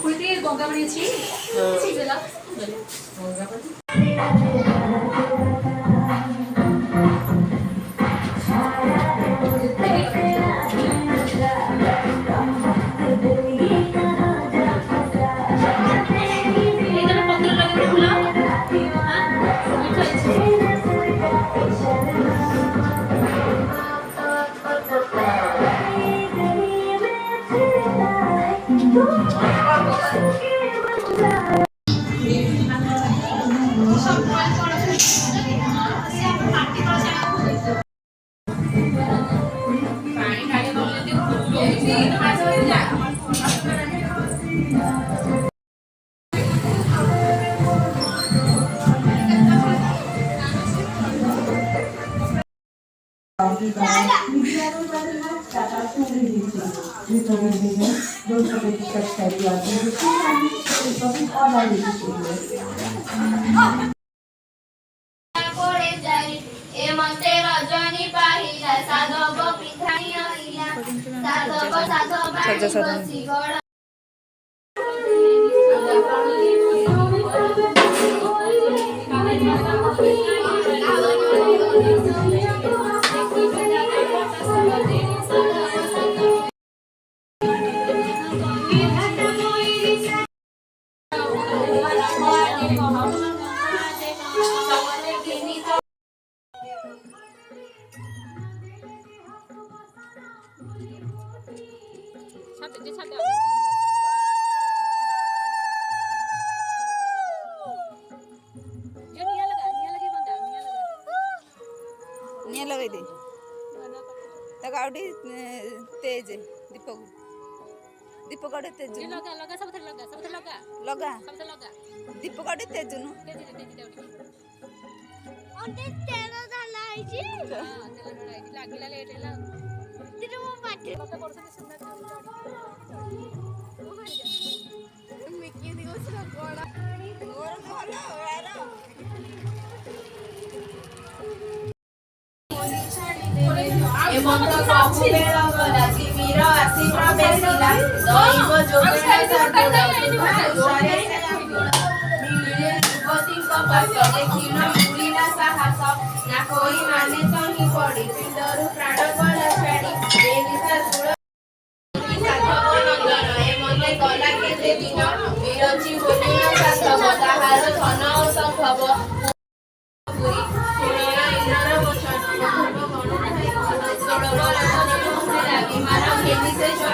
খুলতে গঙ্গা বানিয়েছি গেলাম लगे दे आउटी तेज दीपक दीपक आउटे तेज लगा लगा सब लगा लगा दीपक आउटे तेज नु तेल डाला आइजी हां तेल डाला आइजी लागिला लेट हैला तिरे मो पाटे मते परसे सुंदर मिकी दिवस कोड़ा और भलो यार ए मंत्र काहू बेला गला सिमिर आसी प्रवेशिला दैव जोगेला सर्वदा द्वारे मिले युवती का पास देखिन मुलिला साहस ना कोई माने चही पड़ी पिंडरु प्राण बल छाड़ी देनिसा गुण साधव नंदन ए मंत्र गला केते दिन विरची बोलिन साधव ताहार धन संभव पुरी सुनना इनर वचन विमान खेली से